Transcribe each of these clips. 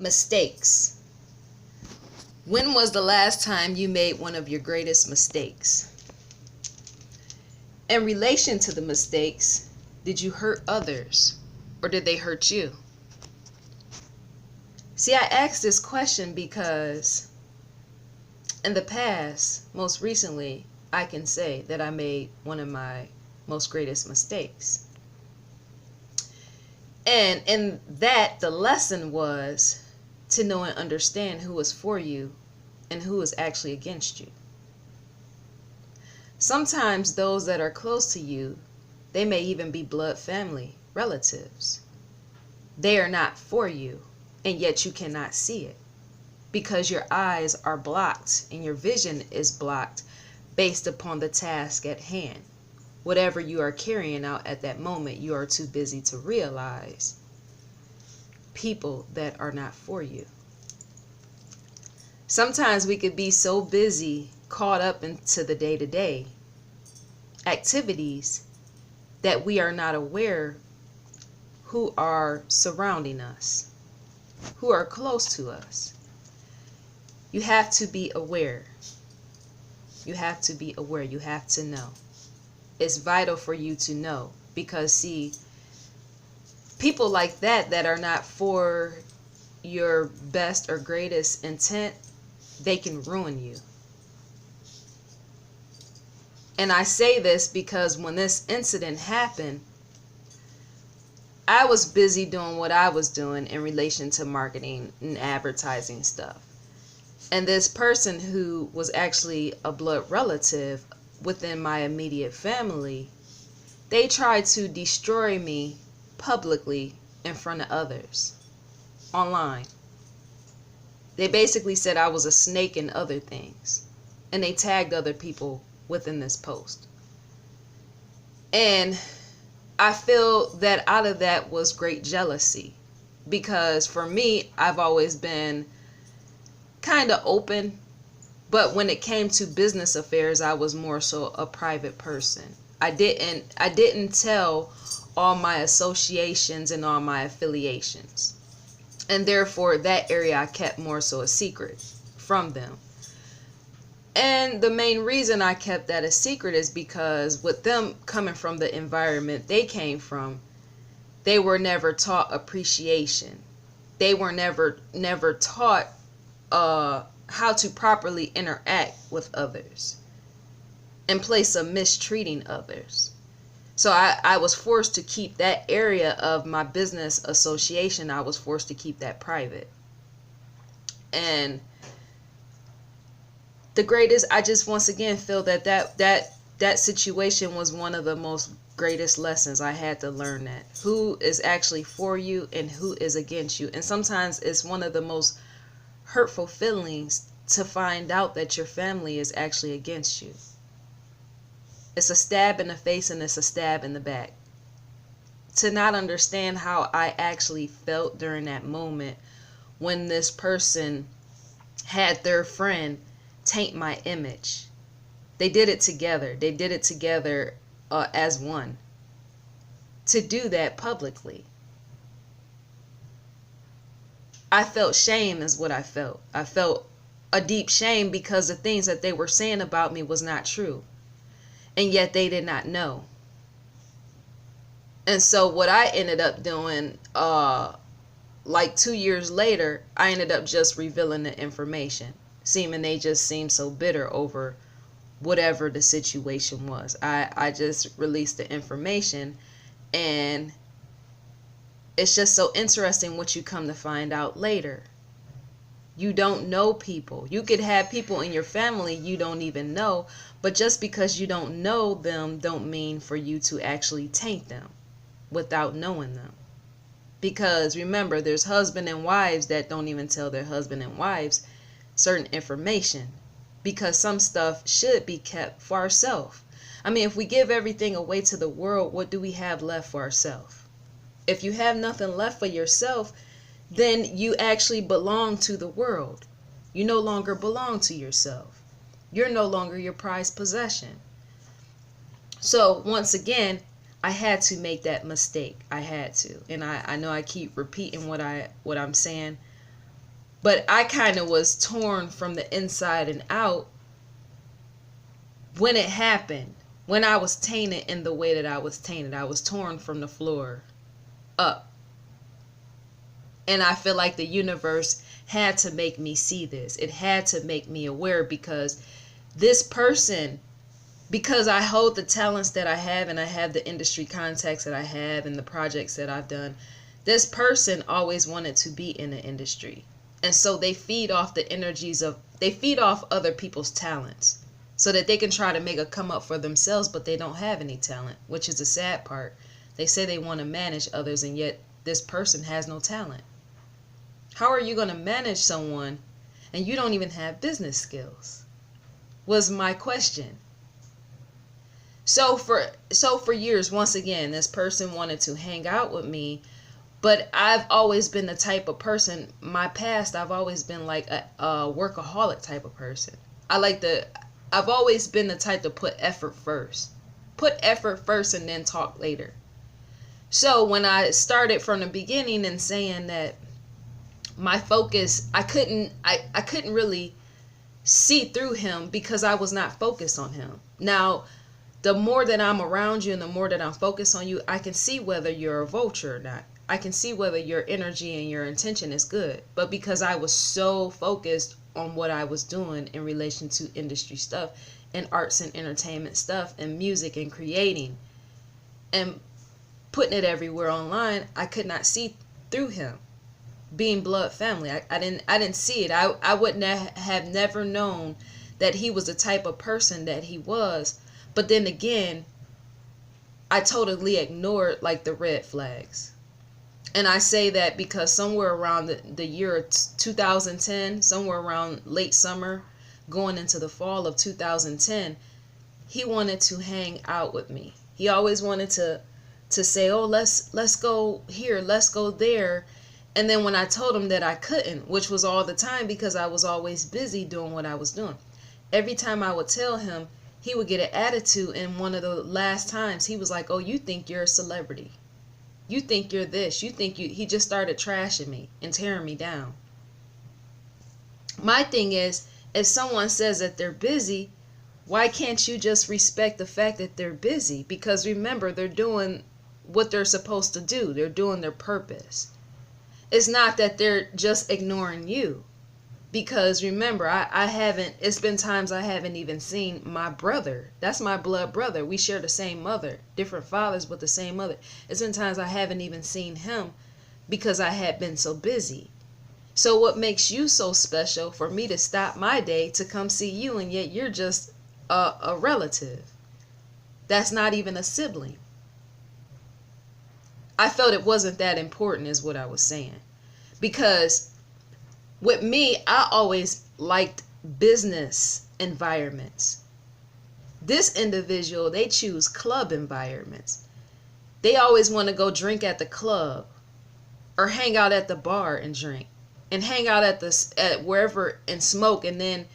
Mistakes. When was the last time you made one of your greatest mistakes? In relation to the mistakes, did you hurt others or did they hurt you? See, I asked this question because in the past, most recently, I can say that I made one of my most greatest mistakes. And in that, the lesson was to know and understand who is for you and who is actually against you. Sometimes those that are close to you, they may even be blood family, relatives. They are not for you, and yet you cannot see it because your eyes are blocked and your vision is blocked based upon the task at hand. Whatever you are carrying out at that moment, you are too busy to realize people that are not for you. Sometimes we could be so busy, caught up into the day-to-day activities that we are not aware who are surrounding us, who are close to us. You have to be aware. You have to be aware. You have to know. It's vital for you to know because, see, people like that are not for your best or greatest intent, they can ruin you. And I say this because when this incident happened, I was busy doing what I was doing in relation to marketing and advertising stuff. And this person who was actually a blood relative within my immediate family, they tried to destroy me publicly in front of others online. They basically said I was a snake and other things, and they tagged other people within this post. And I feel that out of that was great jealousy, because for me, I've always been kind of open, but when it came to business affairs, I was more so a private person. I didn't tell all my associations and all my affiliations. And therefore, that area I kept more so a secret from them. And the main reason I kept that a secret is because with them coming from the environment they came from, they were never taught appreciation. They were never taught how to properly interact with others in place of mistreating others. So I was forced to keep that area of my business association, I was forced to keep that private. And the greatest, I just once again feel that situation was one of the most greatest lessons I had to learn, that who is actually for you and who is against you. And sometimes it's one of the most hurtful feelings to find out that your family is actually against you. It's a stab in the face and it's a stab in the back. To not understand how I actually felt during that moment when this person had their friend taint my image. They did it together. They did it together as one. To do that publicly, I felt shame is what I felt. I felt a deep shame because the things that they were saying about me was not true. And yet they did not know. And so what I ended up doing, like 2 years later, I ended up just revealing the information. They just seemed so bitter over whatever the situation was. I just released the information, and it's just so interesting what you come to find out later. You don't know people. You could have people in your family you don't even know, but just because you don't know them don't mean for you to actually taint them without knowing them. Because remember, there's husband and wives that don't even tell their husband and wives certain information, because some stuff should be kept for ourselves. I mean, if we give everything away to the world, what do we have left for ourselves? If you have nothing left for yourself, then you actually belong to the world. You no longer belong to yourself. You're no longer your prized possession. So once again, I had to make that mistake. I had to. And I know I keep repeating what I'm saying, But I kind of was torn from the inside and out when it happened. When I was tainted in the way that I was tainted, I was torn from the floor up. And I feel like the universe had to make me see this. It had to make me aware, because this person, because I hold the talents that I have and I have the industry contacts that I have and the projects that I've done, this person always wanted to be in the industry. And so they feed off they feed off other people's talents so that they can try to make a come up for themselves, but they don't have any talent, which is the sad part. They say they want to manage others, and yet this person has no talent. How are you going to manage someone and you don't even have business skills? Was my question. So for years, once again, this person wanted to hang out with me, but I've always been the type of person, my past, I've always been like a workaholic type of person. I've always been the type to put effort first. Put effort first and then talk later. So when I started from the beginning and saying that my focus, I couldn't really see through him because I was not focused on him. Now, the more that I'm around you and the more that I'm focused on you, I can see whether you're a vulture or not. I can see whether your energy and your intention is good. But because I was so focused on what I was doing in relation to industry stuff and arts and entertainment stuff and music and creating and putting it everywhere online, I could not see through him. Being blood family, I didn't see it. I wouldn't have never known that he was the type of person that he was. But then again, I totally ignored like the red flags. And I say that because somewhere around the year 2010, somewhere around late summer, going into the fall of 2010, he wanted to hang out with me. He always wanted to say, oh, let's go here, let's go there. And then when I told him that I couldn't, which was all the time because I was always busy doing what I was doing, every time I would tell him, he would get an attitude. And one of the last times he was like, oh, you think you're a celebrity. You think you're this. He just started trashing me and tearing me down. My thing is, if someone says that they're busy, why can't you just respect the fact that they're busy? Because remember, they're doing what they're supposed to do. They're doing their purpose. It's not that they're just ignoring you. Because remember, it's been times I haven't even seen my brother. That's my blood brother. We share the same mother, different fathers, but the same mother. It's been times I haven't even seen him because I had been so busy. So what makes you so special for me to stop my day to come see you, and yet you're just a relative? That's not even a sibling. I felt it wasn't that important is what I was saying. Because with me, I always liked business environments. This individual, they choose club environments. They always want to go drink at the club or hang out at the bar and drink and hang out at wherever and smoke, and then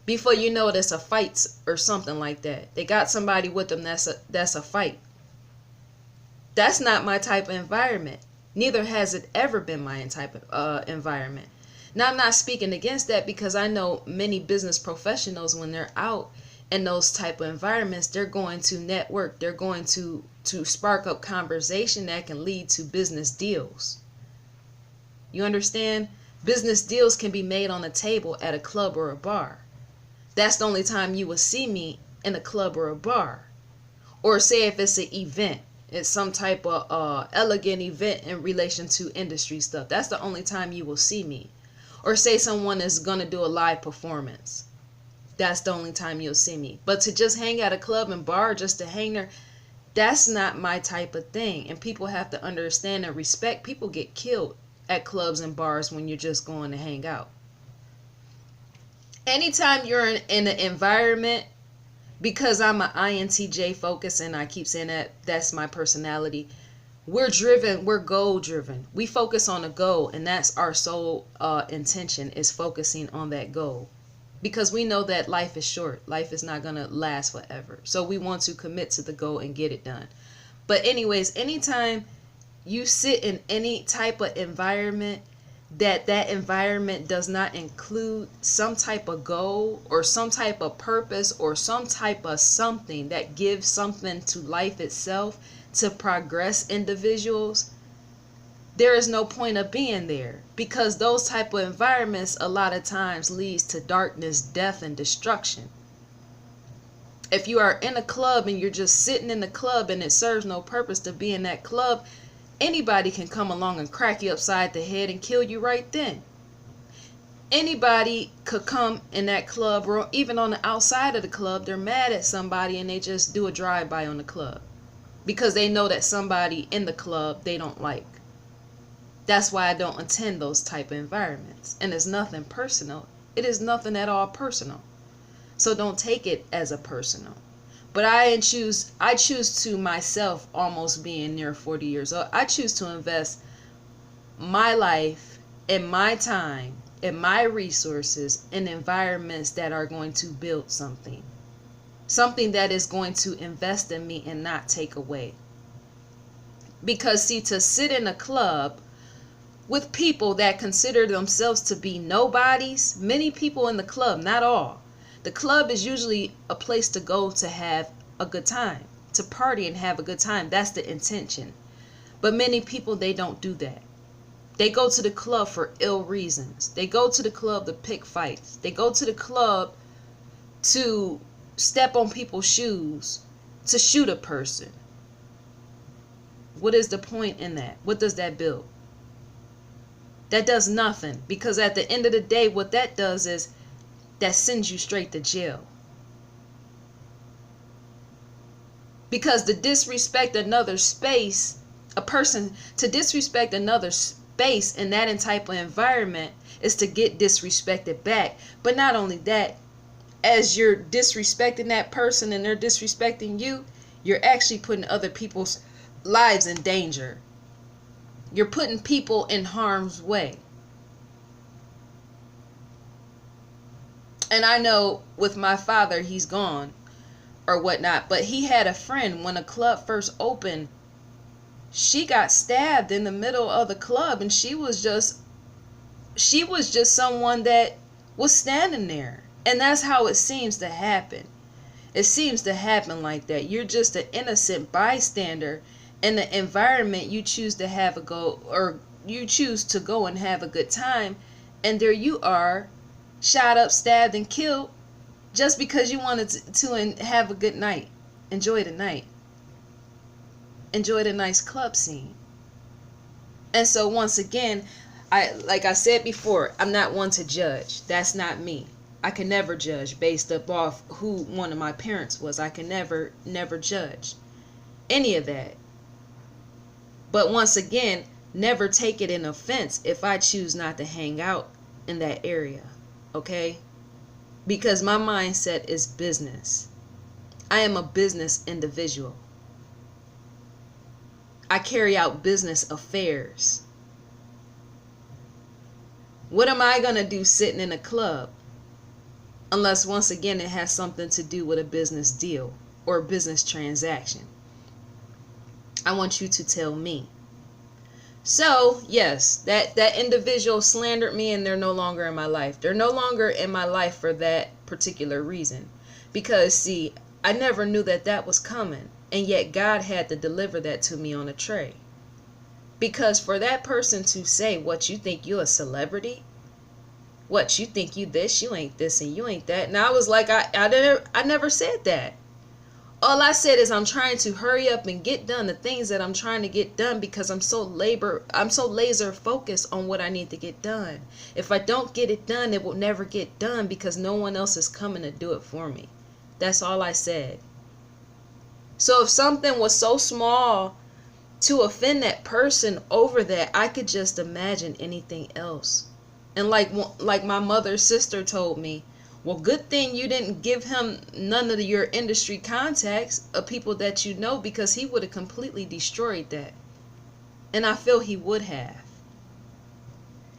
before you know it, it's a fight or something like that. They got somebody with them that's a fight. That's not my type of environment. Neither has it ever been my type of environment. Now, I'm not speaking against that because I know many business professionals, when they're out in those type of environments, they're going to network. They're going to spark up conversation that can lead to business deals. You understand? Business deals can be made on a table at a club or a bar. That's the only time you will see me in a club or a bar. Or say if it's an event. It's some type of elegant event in relation to industry stuff. That's the only time you will see me. Or say someone is going to do a live performance. That's the only time you'll see me. But to just hang at a club and bar just to hang there, that's not my type of thing. And people have to understand and respect. People get killed at clubs and bars when you're just going to hang out. Anytime you're in an environment, because I'm an INTJ focus, and I keep saying that's my personality, we're driven, we're goal driven. We focus on a goal, and that's our sole intention, is focusing on that goal. Because we know that life is short. Life is not going to last forever. So we want to commit to the goal and get it done. But anyways, anytime you sit in any type of environment, that environment does not include some type of goal or some type of purpose or some type of something that gives something to life itself to progress individuals, there is no point of being there, because those type of environments a lot of times leads to darkness, death, and destruction. If you are in a club and you're just sitting in the club and it serves no purpose to be in that club, anybody can come along and crack you upside the head and kill you right then. Anybody could come in that club, or even on the outside of the club, they're mad at somebody and they just do a drive-by on the club because they know that somebody in the club they don't like. That's why I don't attend those type of environments. And it's nothing personal. It is nothing at all personal. So don't take it as a personal. But I choose to myself, almost being near 40 years old, I choose to invest my life and my time and my resources in environments that are going to build something. Something that is going to invest in me and not take away. Because see, to sit in a club with people that consider themselves to be nobodies, many people in the club, not all. The club is usually a place to go to have a good time, to party and have a good time. That's the intention. But many people, they don't do that. They go to the club for ill reasons. They go to the club to pick fights. They go to the club to step on people's shoes, to shoot a person. What is the point in that? What does that build? That does nothing, because at the end of the day, what that does is that sends you straight to jail. Because to disrespect another space, to disrespect another space in that type of environment is to get disrespected back. But not only that, as you're disrespecting that person and they're disrespecting you, you're actually putting other people's lives in danger. You're putting people in harm's way. And I know with my father, he's gone or whatnot, but he had a friend when a club first opened. She got stabbed in the middle of the club, and she was just someone that was standing there. And that's how it seems to happen. It seems to happen like that. You're just an innocent bystander in the environment you choose to have a go, or you choose to go and have a good time, and there you are, shot up, stabbed, and killed just because you wanted to have a good night. Enjoy the night. Enjoy the nice club scene. And so once again, like I said before, I'm not one to judge. That's not me. I can never judge based off who one of my parents was. I can never judge any of that. But once again, never take it in offense if I choose not to hang out in that area. Okay? Because my mindset is business. I am a business individual. I carry out business affairs. What am I going to do sitting in a club? Unless once again it has something to do with a business deal or a business transaction. I want you to tell me. So, yes, that individual slandered me and they're no longer in my life. They're no longer in my life for that particular reason. Because, see, I never knew that was coming. And yet God had to deliver that to me on a tray. Because for that person to say, what, you think you a celebrity? What, you think you this, you ain't this, and you ain't that. And I was like, I never said that. All I said is I'm trying to hurry up and get done the things that I'm trying to get done, because I'm so laser focused on what I need to get done. If I don't get it done, it will never get done because no one else is coming to do it for me. That's all I said. So if something was so small to offend that person over that, I could just imagine anything else. And like my mother's sister told me, well, good thing you didn't give him none of your industry contacts of people that you know, because he would have completely destroyed that. And I feel he would have.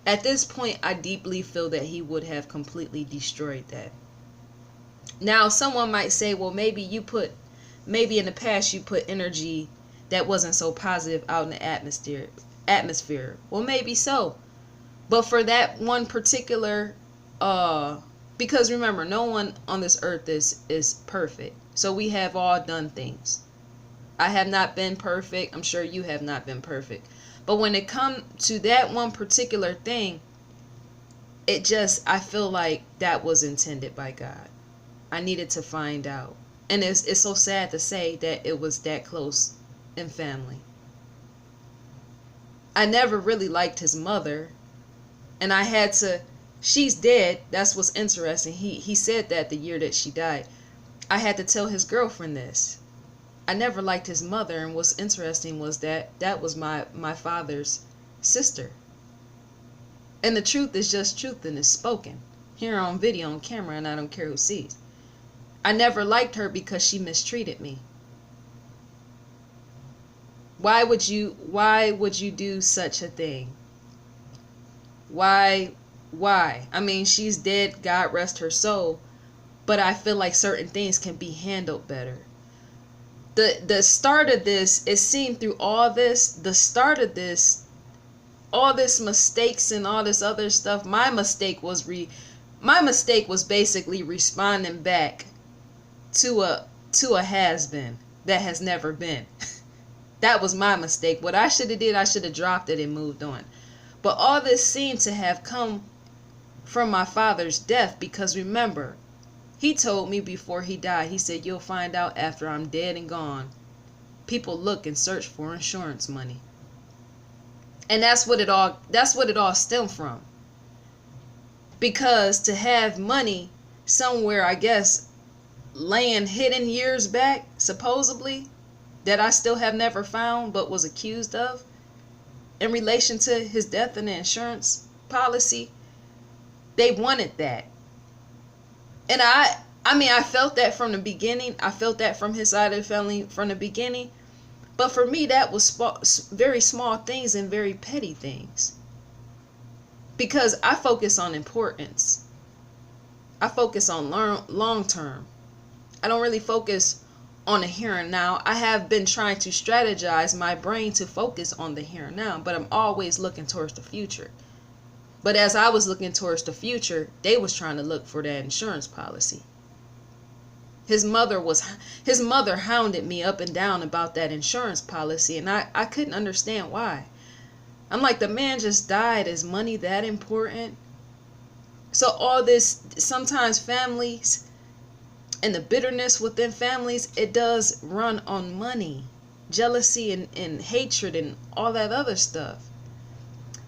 At this point, I deeply feel that he would have completely destroyed that. Now, someone might say, well, maybe in the past you put energy that wasn't so positive out in the atmosphere. Well, maybe so. But for that one particular, because remember, no one on this earth is perfect. So we have all done things. I have not been perfect. I'm sure you have not been perfect. But when it comes to that one particular thing, I feel like that was intended by God. I needed to find out. And it's so sad to say that it was that close in family. I never really liked his mother. And I had to, she's dead. That's what's interesting. He said that the year that she died. I had to tell his girlfriend this. I never liked his mother. And what's interesting was that was my father's sister. And the truth is just truth and it's spoken. Here on video, on camera, and I don't care who sees. I never liked her because she mistreated me. Why would you do such a thing? Why? I mean, she's dead, God rest her soul, but I feel like certain things can be handled better. The start of this, it seemed through all this, the start of this, all this mistakes and all this other stuff, my mistake was basically responding back to a has-been that has never been. That was my mistake. What I should have did, I should have dropped it and moved on. But all this seemed to have come from my father's death, because remember, he told me before he died, he said, you'll find out after I'm dead and gone. People look and search for insurance money. And that's what it all stemmed from. Because to have money somewhere, I guess, laying hidden years back, supposedly, that I still have never found but was accused of, in relation to his death and the insurance policy, they wanted that. And I felt that from the beginning. I felt that from his side of the family from the beginning. But for me, that was very small things and very petty things. Because I focus on importance. I focus on long term. I don't really focus on the here and now. I have been trying to strategize my brain to focus on the here and now, but I'm always looking towards the future. But as I was looking towards the future, they was trying to look for that insurance policy. His mother hounded me up and down about that insurance policy, and I couldn't understand why. I'm like, the man just died. Is money that important? So all this, sometimes families and the bitterness within families, it does run on money, jealousy and hatred and all that other stuff.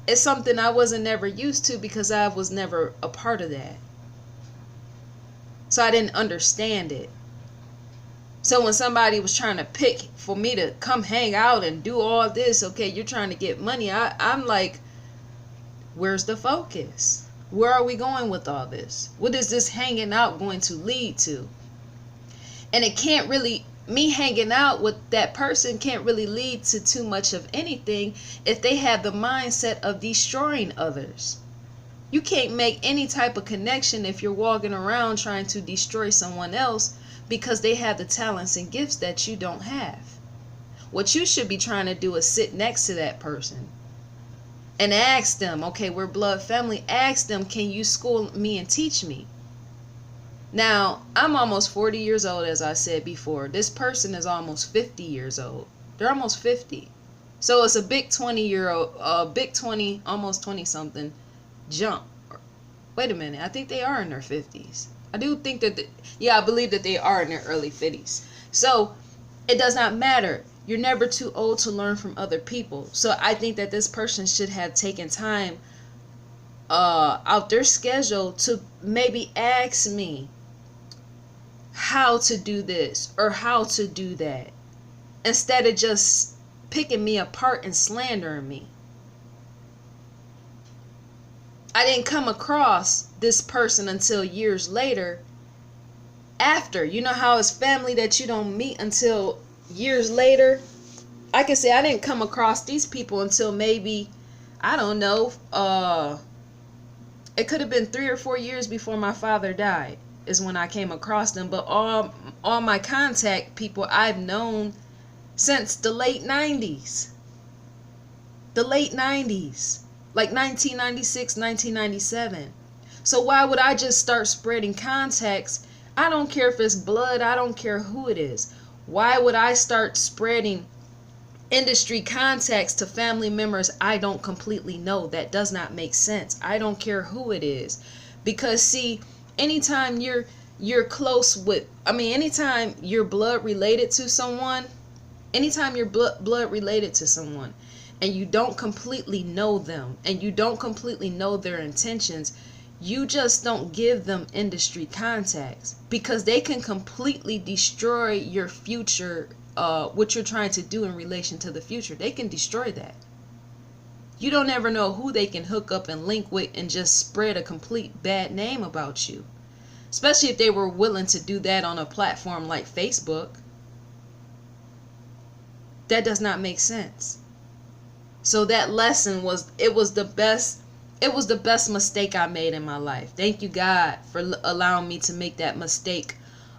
It's something I wasn't never used to because I was never a part of that. So I didn't understand it. So when somebody was trying to pick for me to come hang out and do all this, okay, you're trying to get money. I'm like, where's the focus? Where are we going with all this? What is this hanging out going to lead to? And it can't really, me hanging out with that person can't really lead to too much of anything if they have the mindset of destroying others. You can't make any type of connection if you're walking around trying to destroy someone else because they have the talents and gifts that you don't have. What you should be trying to do is sit next to that person and ask them, okay, we're blood family. Ask them, can you school me and teach me? Now, I'm almost 40 years old, as I said before. This person is almost 50 years old. They're almost 50. So it's a big 20-year-old, big 20, almost 20-something jump. Wait a minute. I think they are in their 50s. I do think that, I believe that they are in their early 50s. So it does not matter. You're never too old to learn from other people. So I think that this person should have taken time out their schedule to maybe ask me how to do this or how to do that, instead of just picking me apart and slandering me. I didn't come across this person until years later, after. You know how it's family that you don't meet until years later? I can say I didn't come across these people until maybe, I don't know, it could have been 3 or 4 years before my father died is when I came across them. But all my contact people I've known since the late 90s. The late 90s. like 1996, 1997. So why would I just start spreading contacts? I don't care if it's blood, I don't care who it is. Why would I start spreading industry contacts to family members I don't completely know? That does not make sense. I don't care who it is. Because see, anytime you're close with, anytime you're blood related to someone, anytime you're blood related to someone and you don't completely know them and you don't completely know their intentions, you just don't give them industry contacts, because they can completely destroy your future, what you're trying to do in relation to the future. They can destroy that. You don't ever know who they can hook up and link with and just spread a complete bad name about you. Especially if they were willing to do that on a platform like Facebook. That does not make sense. So that lesson was the best mistake I made in my life. Thank you, God, for allowing me to make that mistake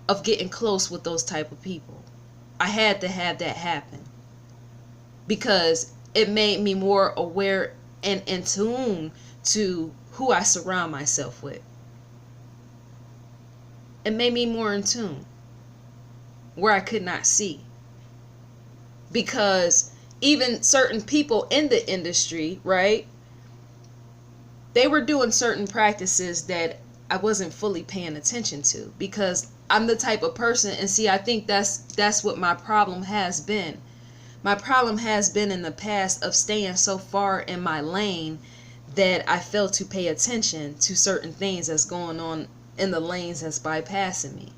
of getting close with those type of people. I had to have that happen, because it made me more aware and in tune to who I surround myself with. It made me more in tune where I could not see. Because even certain people in the industry, right, they were doing certain practices that I wasn't fully paying attention to, because I'm the type of person, and see, I think that's what my problem has been. My problem has been in the past of staying so far in my lane that I fail to pay attention to certain things that's going on in the lanes that's bypassing me.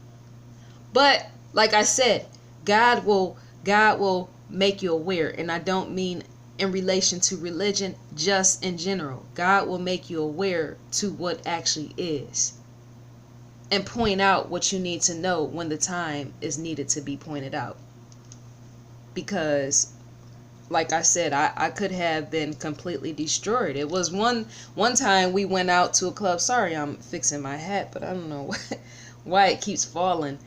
But like I said, God will make you aware, and I don't mean in relation to religion, just in general. God will make you aware to what actually is, and point out what you need to know when the time is needed to be pointed out. Because like I said, I could have been completely destroyed. It was one time we went out to a club. Sorry, I'm fixing my hat, but I don't know why it keeps falling.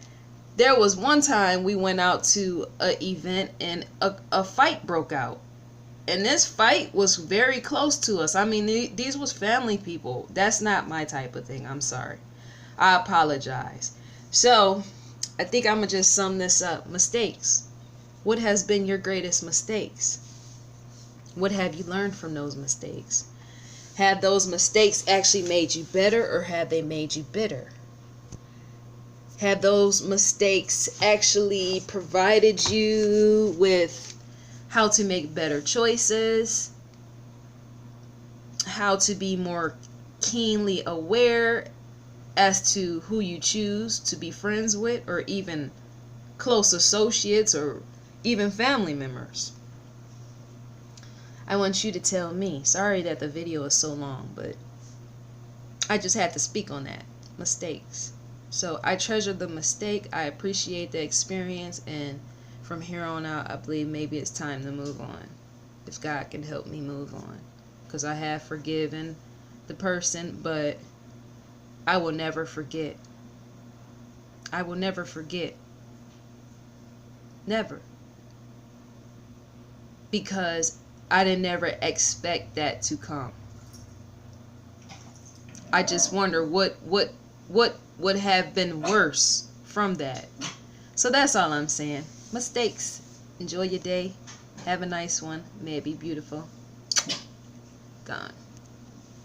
There was one time we went out to an event and a fight broke out. And this fight was very close to us. I mean, these was family people. That's not my type of thing. I'm sorry. I apologize. So, I think I'm going to just sum this up. Mistakes. What has been your greatest mistakes? What have you learned from those mistakes? Have those mistakes actually made you better, or have they made you bitter? Have those mistakes actually provided you with how to make better choices? How to be more keenly aware as to who you choose to be friends with, or even close associates, or even family members? I want you to tell me. Sorry that the video is so long, but I just had to speak on that. Mistakes. So I treasure the mistake. I appreciate the experience, and from here on out, I believe maybe it's time to move on. If God can help me move on. Because I have forgiven the person, but I will never forget. I will never forget. Never. Because I didn't ever expect that to come. I just wonder what would have been worse from that. So that's all I'm saying. Mistakes. Enjoy your day. Have a nice one. May it be beautiful. Gone.